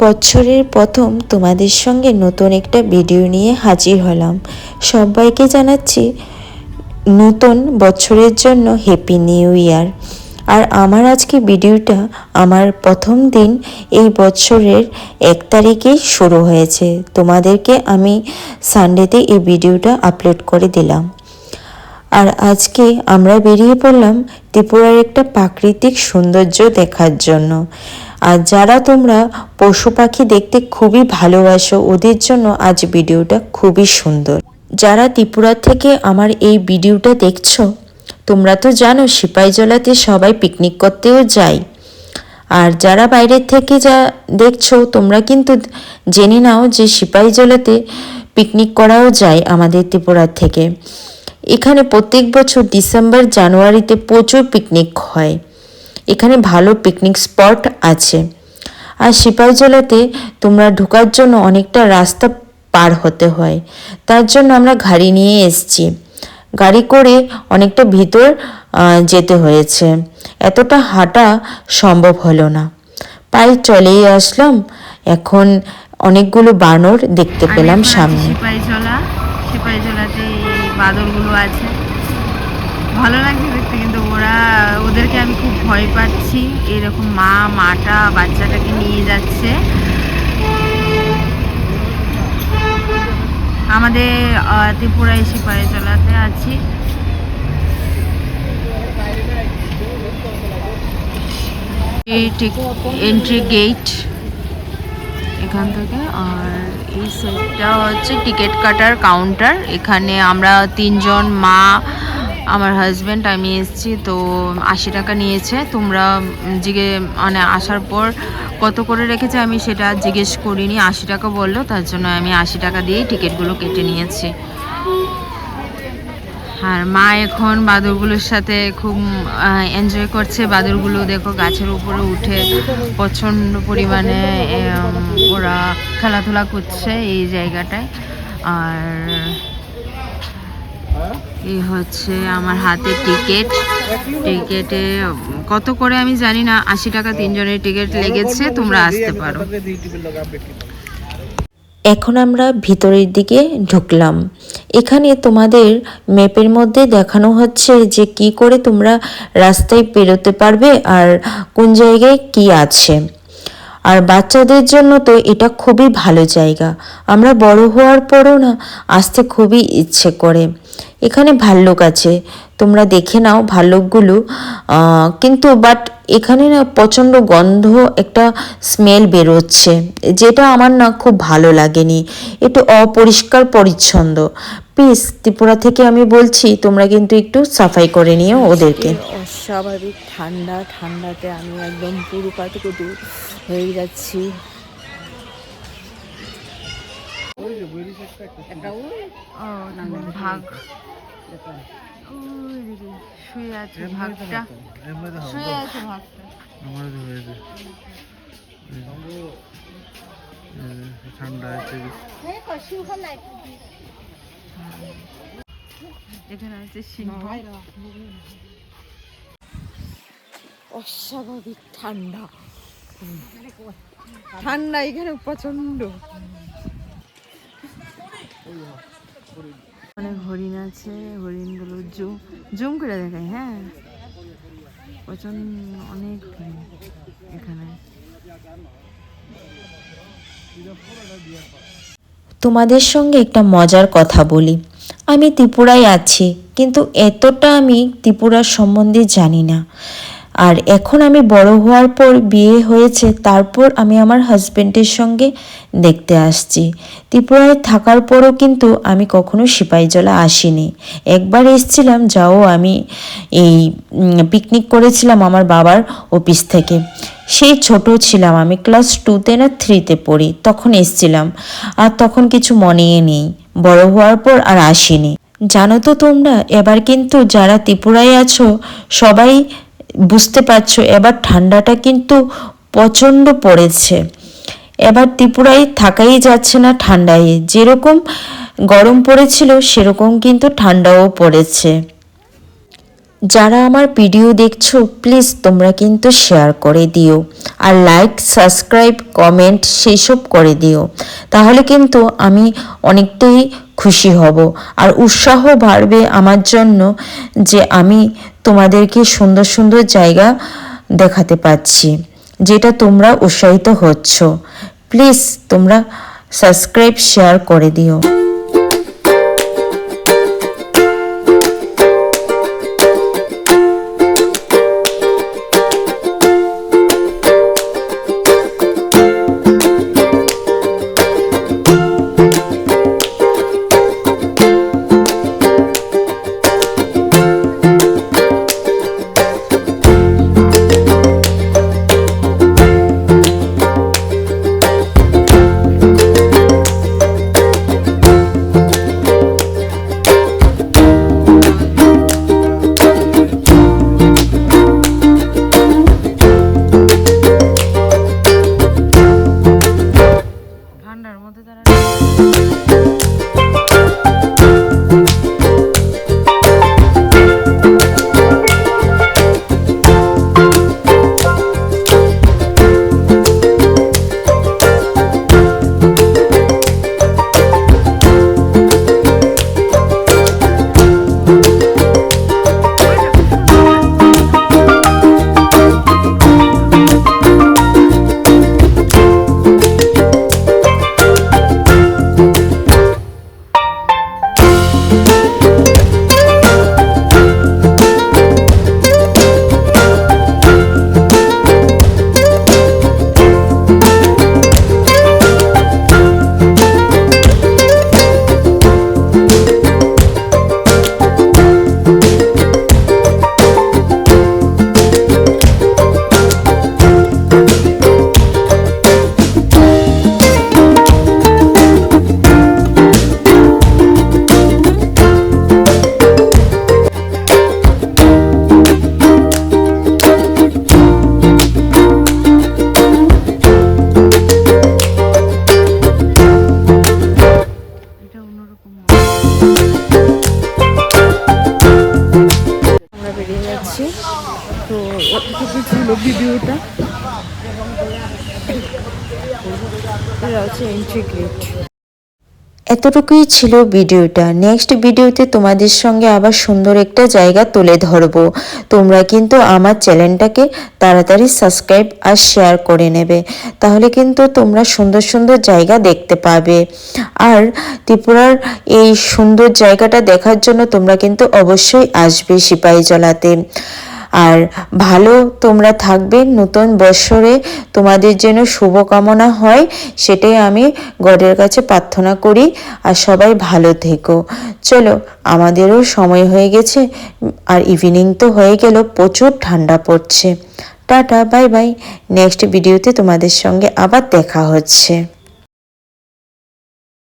বছরের প্রথম তোমাদের সঙ্গে নতুন একটা ভিডিও নিয়ে হাজির হলাম। সবাইকে জানাচ্ছি নতুন বছরের জন্য হ্যাপি নিউ ইয়ার। আর আমার আজকে ভিডিওটা আমার প্রথম দিন এই বছরের 1 তারিখে শুরু হয়েছে। তোমাদেরকে আমি সানডেতে এই ভিডিওটা আপলোড করে দিলাম। আর আজকে আমরা বেরিয়ে পড়লাম ত্রিপুরার একটা প্রাকৃতিক সৌন্দর্য দেখার জন্য। আর যারা তোমরা পশু পাখি দেখতে খুবই ভালোবাসো ওদের জন্য আজ ভিডিওটা খুবই সুন্দর। যারা ত্রিপুরা থেকে আমার এই ভিডিওটা দেখছো তোমরা তো জানো সিপাহীজলাতে সবাই পিকনিক করতেও যায়। আর যারা বাইরের থেকে যা দেখছো তোমরা কিন্তু জেনে নাও যে সিপাহীজলাতে পিকনিক করাও যায় আমাদের ত্রিপুরা থেকে। এখানে প্রত্যেক বছর ডিসেম্বর জানুয়ারিতে প্রচুর পিকনিক হয়। এখানে ভালো পিকনিক স্পট আছে। আর সিপাহীজলাতে তোমরা ঢোকার জন্য অনেকটা রাস্তা পার হতে হয়, তার জন্য আমরা গাড়ি নিয়ে এসেছি। গাড়ি করে অনেকটা ভিতর যেতে হয়েছে, এতটা হাঁটা সম্ভব হলো না, পায়ে চলেই আসলাম। এখন অনেকগুলো বানর দেখতে পেলাম সামনে। সিপাহীজলাতে বাদরগুলো আছে, ভালো লাগছে দেখতে, কিন্তু ওদেরকে আমি খুব ভয় পাচ্ছি। এরকম মাটা বাচ্চাটাকে নিয়ে যাচ্ছে। আমাদের ত্রিপুরায় সিপাহীজলাতে আছি। এন্ট্রি গেট এখান থেকে। আর এই সাইডটা হচ্ছে টিকিট কাটার কাউন্টার। এখানে আমরা 3 জন, মা, আমার হাজব্যান্ড, আমি এসেছি। তো 80 টাকা নিয়েছে। তোমরা মানে আসার পর কত করে রেখেছে আমি সেটা জিজ্ঞেস করিনি, 80 টাকা বললো, তার জন্য আমি 80 টাকা দিয়েই টিকিটগুলো কেটে নিয়েছি। আর মা এখন বাদরগুলোর সাথে খুব এনজয় করছে। বাদরগুলো দেখো গাছের উপরে উঠে প্রচণ্ড পরিমাণে ওরা খেলাধুলা করছে এই জায়গাটায়। আর এই হচ্ছে আমার হাতে টিকেটে কত করে আমি জানি না, 80 টাকা 3 জনের টিকিট লেগেছে। তোমরা আসতে পারো। এখন আমরা ভিতরের দিকে ঢুকলাম। এখানে তোমাদের ম্যাপের মধ্যে দেখানো হচ্ছে যে কি করে তোমরা রাস্তায় পেরোতে পারবে আর কোন জায়গায় কি আছে। আর বাচ্চাদের জন্য তো এটা খুবই ভালো জায়গা। আমরা বড় হওয়ার পরও না আসতে খুবই ইচ্ছে করে। এখানে ভাল্লুক আছে, তোমরা দেখে নাও ভাল্লুকগুলো। কিন্তু বাট এখানে না প্রচণ্ড গন্ধ, একটা স্মেল বেরোচ্ছে, যেটা আমার না খুব ভালো লাগেনি। একটু অপরিষ্কার পরিচ্ছন্ন। প্লিজ ত্রিপুরা থেকে আমি বলছি তোমরা কিন্তু একটু সাফাই করে নিও ওদেরকে। অস্বাভাবিক ঠান্ডাতে আমি একদম পুরো কাতুকুতু হয়ে যাচ্ছি। ভাগ শুয়ে আছে, ভাগটা শুয়ে আছে, ভাগটা ঠান্ডা আছে। এখানে আছে সিংহ। অস্বাভাবিক ঠান্ডা এখানে প্রচন্ড। অনেক হরিণ আছে, হরিণগুলো জুম করে দেখায়। হ্যাঁ, প্রচন্ড অনেক হরিণ এখানে। তোমাদের সঙ্গে একটা মজার কথা বলি। আমি ত্রিপুরায় আছি, কিন্তু এতটা আমি ত্রিপুরার সম্বন্ধে জানি না। আর এখন আমি বড় হওয়ার পর বিয়ে হয়েছে, তারপর আমি আমার হাজব্যান্ডের সঙ্গে দেখতে আসছি। ত্রিপুরায় থাকার পরও কিন্তু আমি কখনো সিপাহীজলা আসিনি। একবার এসেছিলাম, যাও আমি এই পিকনিক করেছিলাম আমার বাবার অফিস থেকে। সেই ছোট ছিলাম, আমি ক্লাস 2তে না 3তে পড়ি, তখন এসেছিলাম। আর তখন কিছু মনেই নেই। বড় হওয়ার পর আর আসিনি। জানো তো তোমরা, এবার কিন্তু যারা ত্রিপুরায় আছো সবাই বুঝতে পারছো এবার ঠান্ডাটা কিন্তু প্রচণ্ড পড়েছে। এবার ত্রিপুরায় থাকাই যাচ্ছে না ঠান্ডায়। যেরকম গরম পড়েছিল সেরকম কিন্তু ঠান্ডাও পড়েছে। যারা আমার ভিডিও দেখছো প্লিজ তোমরা কিন্তু শেয়ার করে দিও আর লাইক সাবস্ক্রাইব কমেন্ট সেসব করে দিও, তাহলে কিন্তু আমি অনেকটাই খুশি হব আর উৎসাহ বাড়বে আমার জন্য যে আমি তোমাদেরকে সুন্দর সুন্দর জায়গা দেখাতে পাচ্ছি, যেটা তোমরা উৎসাহিত হচ্ছ। প্লিজ তোমরা সাবস্ক্রাইব শেয়ার করে দিও। ঠান্ডার মধ্যে তারা আমরা বেরিয়ে যাচ্ছি। তো এতটুকু ছিল ভিডিওটা, এটা হচ্ছে এন্ট্রি গেট। এতটুকুই ছিল ভিডিওটা। নেক্সট ভিডিওতে তোমাদের সঙ্গে আবার সুন্দর একটা জায়গা তুলে ধরবো। তোমরা কিন্তু আমার চ্যানেলটাকে তাড়াতাড়ি সাবস্ক্রাইব আর শেয়ার করে নেবে, তাহলে কিন্তু তোমরা সুন্দর সুন্দর জায়গা দেখতে পাবে। আর ত্রিপুরার এই সুন্দর জায়গাটা দেখার জন্য তোমরা কিন্তু অবশ্যই আসবে সিপাহীজলাতে। আর ভালো তোমরা থাকবে, নতুন বছরে তোমাদের যেন শুভকামনা হয় সেটাই আমি গডের কাছে প্রার্থনা করি। আর সবাই ভালো থেকো। চলো, আমাদেরও সময় হয়ে গেছে আর ইভিনিং তো হয়ে গেল, প্রচুর ঠান্ডা পড়ছে। Tata, bye bye. নেক্সট ভিডিওতে তোমাদের সঙ্গে আবার দেখা হচ্ছে।